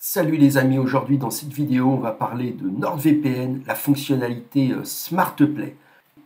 Salut les amis, aujourd'hui dans cette vidéo on va parler de NordVPN, la fonctionnalité SmartPlay.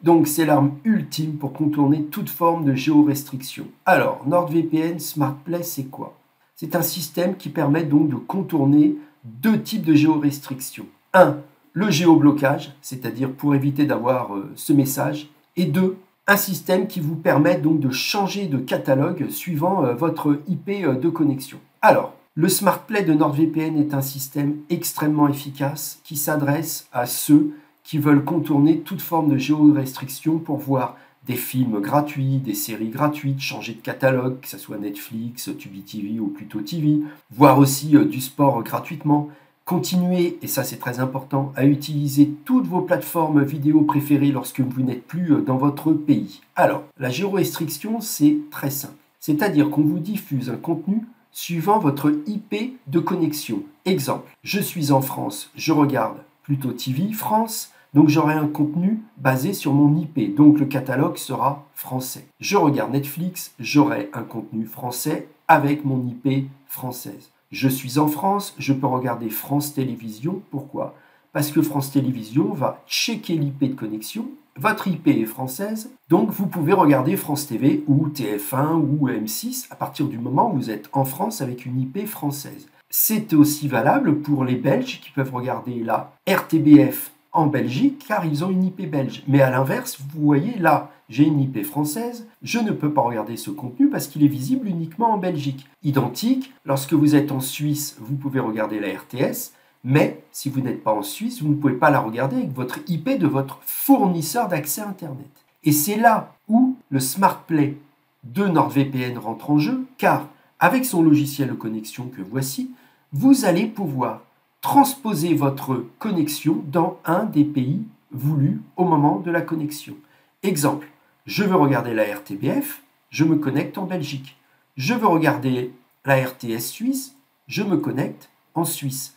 Donc c'est l'arme ultime pour contourner toute forme de géorestriction. Alors NordVPN SmartPlay c'est quoi? C'est un système qui permet donc de contourner deux types de géorestrictions. Un, le géoblocage, c'est-à-dire pour éviter d'avoir ce message. Et deux, un système qui vous permet donc de changer de catalogue suivant votre IP de connexion. Alors, le SmartPlay de NordVPN est un système extrêmement efficace qui s'adresse à ceux qui veulent contourner toute forme de géorestriction pour voir des films gratuits, des séries gratuites, changer de catalogue, que ce soit Netflix, Tubi TV ou Pluto TV, voir aussi du sport gratuitement. Continuez, et ça c'est très important, à utiliser toutes vos plateformes vidéo préférées lorsque vous n'êtes plus dans votre pays. Alors, la géorestriction c'est très simple, c'est-à-dire qu'on vous diffuse un contenu suivant votre IP de connexion. Exemple, je suis en France, je regarde Pluto TV France, donc j'aurai un contenu basé sur mon IP, donc le catalogue sera français. Je regarde Netflix, j'aurai un contenu français avec mon IP française. Je suis en France, je peux regarder France Télévisions. Pourquoi? Parce que France Télévisions va checker l'IP de connexion. Votre IP est française, donc vous pouvez regarder France TV ou TF1 ou M6 à partir du moment où vous êtes en France avec une IP française. C'est aussi valable pour les Belges qui peuvent regarder la RTBF en Belgique car ils ont une IP belge. Mais à l'inverse, vous voyez là, j'ai une IP française, je ne peux pas regarder ce contenu parce qu'il est visible uniquement en Belgique. Identique, lorsque vous êtes en Suisse, vous pouvez regarder la RTS, mais si vous n'êtes pas en Suisse, vous ne pouvez pas la regarder avec votre IP de votre fournisseur d'accès Internet. Et c'est là où le SmartPlay de NordVPN rentre en jeu, car avec son logiciel de connexion que voici, vous allez pouvoir transposer votre connexion dans un des pays voulus au moment de la connexion. Exemple, je veux regarder la RTBF, je me connecte en Belgique. Je veux regarder la RTS suisse, je me connecte en Suisse.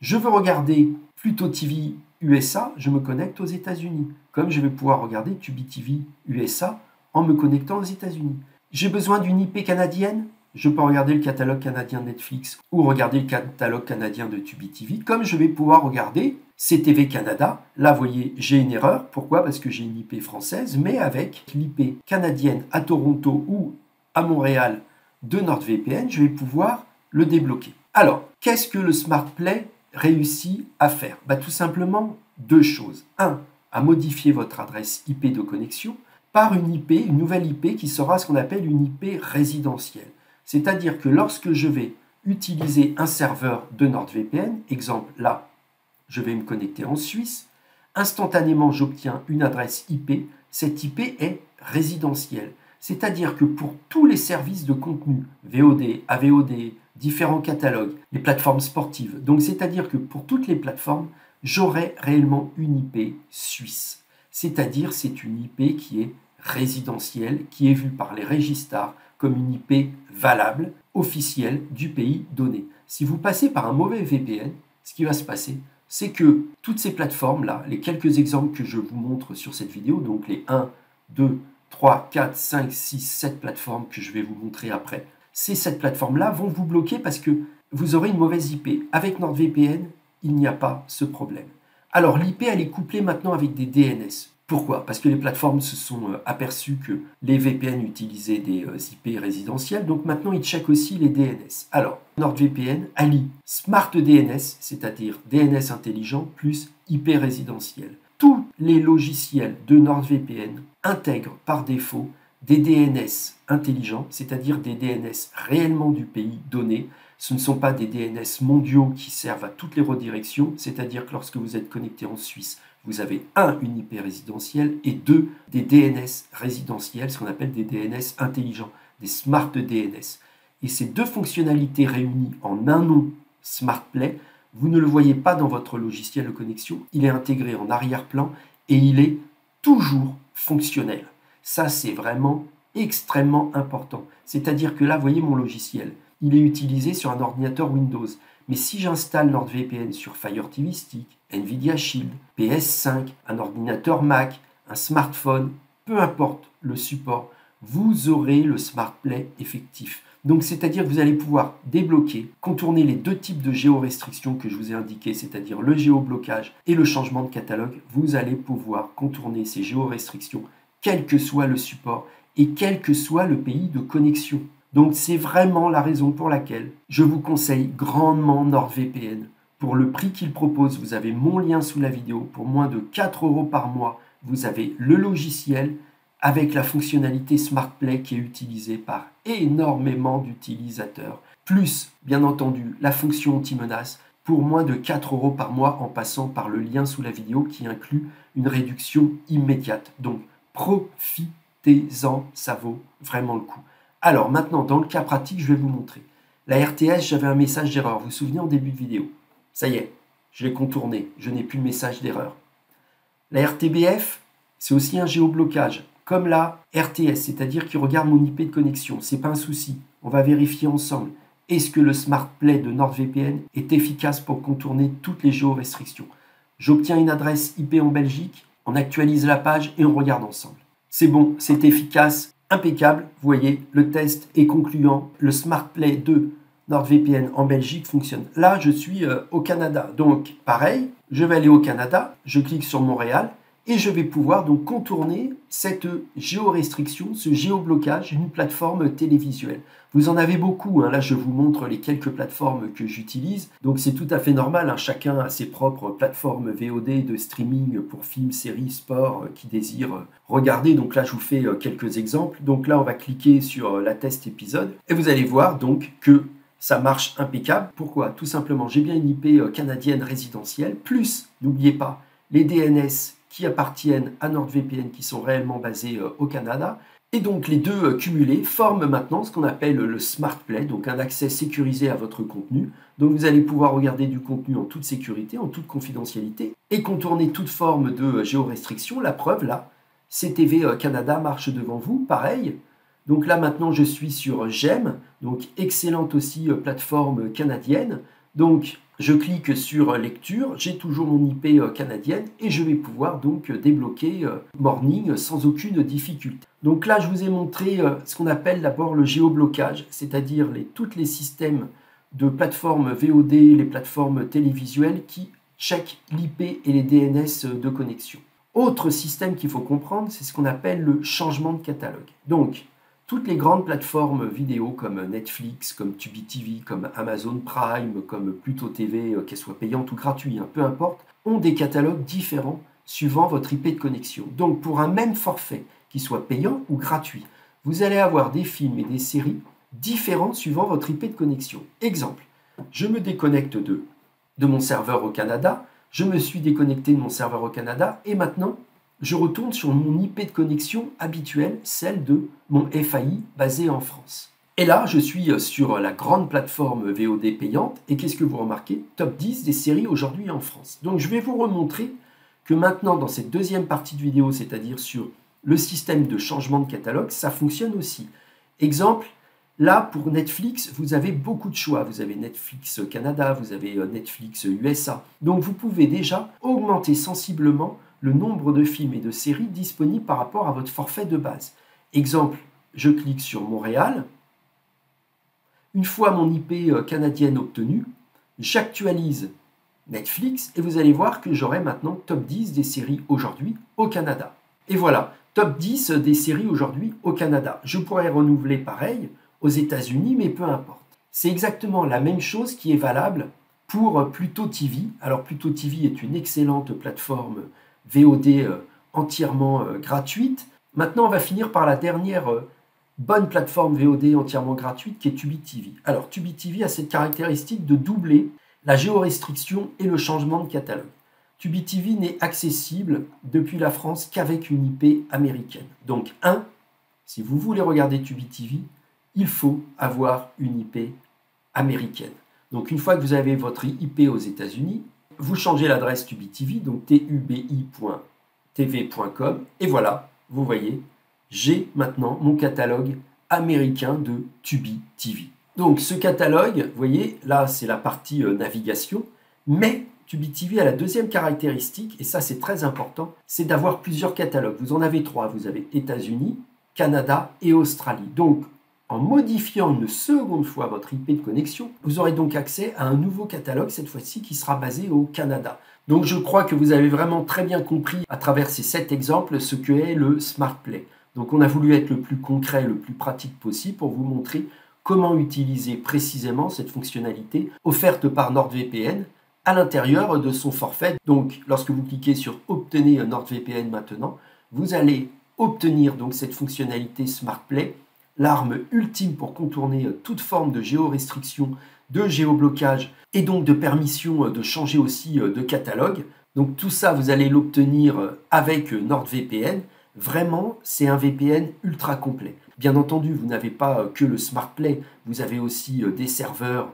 Je veux regarder Pluto TV USA, je me connecte aux États-Unis. Comme je vais pouvoir regarder Tubi TV USA en me connectant aux États-Unis. J'ai besoin d'une IP canadienne, je peux regarder le catalogue canadien de Netflix ou regarder le catalogue canadien de Tubi TV, comme je vais pouvoir regarder CTV Canada. Là, vous voyez, j'ai une erreur. Pourquoi? Parce que j'ai une IP française, mais avec l'IP canadienne à Toronto ou à Montréal de NordVPN, je vais pouvoir le débloquer. Alors, qu'est-ce que le SmartPlay réussit à faire? Tout simplement deux choses. Un, à modifier votre adresse IP de connexion par une IP, une nouvelle IP qui sera ce qu'on appelle une IP résidentielle. C'est-à-dire que lorsque je vais utiliser un serveur de NordVPN, exemple là, je vais me connecter en Suisse, instantanément j'obtiens une adresse IP, cette IP est résidentielle. C'est-à-dire que pour tous les services de contenu, VOD, AVOD, différents catalogues, les plateformes sportives, donc c'est-à-dire que pour toutes les plateformes, j'aurai réellement une IP suisse. C'est-à-dire c'est une IP qui est résidentielle, qui est vue par les Registar comme une IP valable, officielle du pays donné. Si vous passez par un mauvais VPN, ce qui va se passer, c'est que toutes ces plateformes-là, les quelques exemples que je vous montre sur cette vidéo, donc les 1, 2, 3, 4, 5, 6, 7 plateformes que je vais vous montrer après, ces 7 plateformes-là vont vous bloquer parce que vous aurez une mauvaise IP. Avec NordVPN, il n'y a pas ce problème. Alors l'IP, elle est couplée maintenant avec des DNS. Pourquoi? Parce que les plateformes se sont aperçues que les VPN utilisaient des IP résidentielles, donc maintenant ils checkent aussi les DNS. Alors, NordVPN allie Smart DNS, c'est-à-dire DNS intelligent, plus IP résidentielle. Tous les logiciels de NordVPN intègrent par défaut des DNS intelligents, c'est-à-dire des DNS réellement du pays donné. Ce ne sont pas des DNS mondiaux qui servent à toutes les redirections, c'est-à-dire que lorsque vous êtes connecté en Suisse, vous avez une IP résidentielle et deux, des DNS résidentiels, ce qu'on appelle des DNS intelligents, des Smart DNS. Et ces deux fonctionnalités réunies en un nom SmartPlay, vous ne le voyez pas dans votre logiciel de connexion, il est intégré en arrière-plan et il est toujours fonctionnel. Ça, c'est vraiment extrêmement important. C'est-à-dire que là, vous voyez mon logiciel, il est utilisé sur un ordinateur Windows. Mais si j'installe NordVPN sur Fire TV Stick, Nvidia Shield, PS5, un ordinateur Mac, un smartphone, peu importe le support, vous aurez le SmartPlay effectif. Donc c'est-à-dire que vous allez pouvoir débloquer, contourner les deux types de géorestrictions que je vous ai indiqués, c'est-à-dire le géoblocage et le changement de catalogue. Vous allez pouvoir contourner ces géorestrictions quel que soit le support et quel que soit le pays de connexion. Donc c'est vraiment la raison pour laquelle je vous conseille grandement NordVPN. Pour le prix qu'il propose, vous avez mon lien sous la vidéo. Pour moins de 4 € par mois, vous avez le logiciel avec la fonctionnalité SmartPlay qui est utilisée par énormément d'utilisateurs. Plus, bien entendu, la fonction anti-menace pour moins de 4 € par mois en passant par le lien sous la vidéo qui inclut une réduction immédiate. Donc profitez-en, ça vaut vraiment le coup. Alors maintenant, dans le cas pratique, je vais vous montrer. La RTS, j'avais un message d'erreur. Vous vous souvenez en début de vidéo? Ça y est, je l'ai contourné. Je n'ai plus le message d'erreur. La RTBF, c'est aussi un géoblocage, comme la RTS, c'est-à-dire qu'il regarde mon IP de connexion. Ce n'est pas un souci. On va vérifier ensemble. Est-ce que le SmartPlay de NordVPN est efficace pour contourner toutes les géorestrictions? J'obtiens une adresse IP en Belgique, on actualise la page et on regarde ensemble. C'est bon, c'est efficace, impeccable. Vous voyez, le test est concluant. Le SmartPlay de NordVPN en Belgique fonctionne. Là, je suis au Canada. Donc, pareil, je vais aller au Canada, je clique sur Montréal et je vais pouvoir donc contourner cette géorestriction, ce géoblocage d'une plateforme télévisuelle. Vous en avez beaucoup, hein. Là je vous montre les quelques plateformes que j'utilise, donc c'est tout à fait normal, hein. Chacun a ses propres plateformes VOD de streaming pour films, séries, sports qui désirent regarder. Donc là je vous fais quelques exemples. Donc là on va cliquer sur la test épisode et vous allez voir donc que ça marche impeccable. Pourquoi? Tout simplement, j'ai bien une IP canadienne résidentielle, plus, n'oubliez pas, les DNS qui appartiennent à NordVPN, qui sont réellement basés au Canada. Et donc les deux cumulés forment maintenant ce qu'on appelle le SmartPlay, donc un accès sécurisé à votre contenu. Donc vous allez pouvoir regarder du contenu en toute sécurité, en toute confidentialité, et contourner toute forme de géorestriction. La preuve, là, CTV Canada marche devant vous, pareil. Donc là maintenant je suis sur GEM, donc excellente aussi plateforme canadienne. Donc je clique sur lecture, j'ai toujours mon IP canadienne et je vais pouvoir donc débloquer Morning sans aucune difficulté. Donc là je vous ai montré ce qu'on appelle d'abord le géoblocage, c'est-à-dire tous les systèmes de plateformes VOD, les plateformes télévisuelles qui checkent l'IP et les DNS de connexion. Autre système qu'il faut comprendre, c'est ce qu'on appelle le changement de catalogue. Donc toutes les grandes plateformes vidéo comme Netflix, comme Tubi TV, comme Amazon Prime, comme Pluto TV, qu'elles soient payantes ou gratuites, hein, peu importe, ont des catalogues différents suivant votre IP de connexion. Donc pour un même forfait, qu'il soit payant ou gratuit, vous allez avoir des films et des séries différents suivant votre IP de connexion. Exemple, je me déconnecte de mon serveur au Canada, je me suis déconnecté de mon serveur au Canada et maintenant, je retourne sur mon IP de connexion habituelle, celle de mon FAI basé en France. Et là, je suis sur la grande plateforme VOD payante. Et qu'est-ce que vous remarquez? Top 10 des séries aujourd'hui en France. Donc je vais vous remontrer que maintenant, dans cette deuxième partie de vidéo, c'est-à-dire sur le système de changement de catalogue, ça fonctionne aussi. Exemple, là, pour Netflix, vous avez beaucoup de choix. Vous avez Netflix Canada, vous avez Netflix USA. Donc vous pouvez déjà augmenter sensiblement le nombre de films et de séries disponibles par rapport à votre forfait de base. Exemple, je clique sur Montréal. Une fois mon IP canadienne obtenue, j'actualise Netflix et vous allez voir que j'aurai maintenant top 10 des séries aujourd'hui au Canada. Et voilà, top 10 des séries aujourd'hui au Canada. Je pourrais renouveler pareil aux États-Unis, mais peu importe. C'est exactement la même chose qui est valable pour Pluto TV. Alors Pluto TV est une excellente plateforme VOD entièrement gratuite. Maintenant, on va finir par la dernière bonne plateforme VOD entièrement gratuite qui est Tubi TV. Alors, Tubi TV a cette caractéristique de doubler la géorestriction et le changement de catalogue. Tubi TV n'est accessible depuis la France qu'avec une IP américaine. Donc, si vous voulez regarder Tubi TV, il faut avoir une IP américaine. Donc, une fois que vous avez votre IP aux États-Unis, vous changez l'adresse Tubi TV, donc tubi.tv.com, et voilà, vous voyez, j'ai maintenant mon catalogue américain de Tubi TV. Donc ce catalogue, vous voyez, là c'est la partie navigation, mais Tubi TV a la deuxième caractéristique, et ça c'est très important, c'est d'avoir plusieurs catalogues. Vous en avez 3, vous avez États-Unis, Canada et Australie. Donc En modifiant une seconde fois votre IP de connexion, vous aurez donc accès à un nouveau catalogue, cette fois-ci qui sera basé au Canada. Donc je crois que vous avez vraiment très bien compris à travers ces 7 exemples ce que est le SmartPlay. Donc on a voulu être le plus concret, le plus pratique possible pour vous montrer comment utiliser précisément cette fonctionnalité offerte par NordVPN à l'intérieur de son forfait. Donc lorsque vous cliquez sur Obtenez NordVPN maintenant, vous allez obtenir donc cette fonctionnalité SmartPlay, l'arme ultime pour contourner toute forme de géorestriction, de géoblocage et donc de permission de changer aussi de catalogue. Donc tout ça, vous allez l'obtenir avec NordVPN. Vraiment, c'est un VPN ultra complet. Bien entendu, vous n'avez pas que le SmartPlay, vous avez aussi des serveurs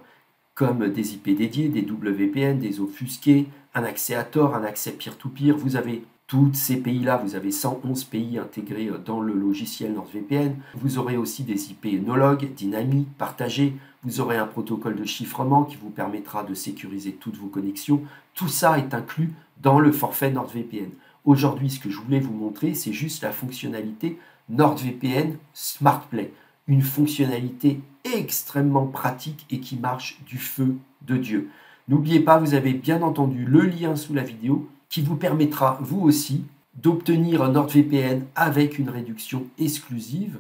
comme des IP dédiés, des WPN, des offusqués, un accès à Tor, un accès peer-to-peer. Vous avez tous ces pays-là, vous avez 111 pays intégrés dans le logiciel NordVPN. Vous aurez aussi des IP nologues, dynamiques, partagés. Vous aurez un protocole de chiffrement qui vous permettra de sécuriser toutes vos connexions. Tout ça est inclus dans le forfait NordVPN. Aujourd'hui, ce que je voulais vous montrer, c'est juste la fonctionnalité NordVPN SmartPlay. Une fonctionnalité extrêmement pratique et qui marche du feu de Dieu. N'oubliez pas, vous avez bien entendu le lien sous la vidéo qui vous permettra, vous aussi, d'obtenir un NordVPN avec une réduction exclusive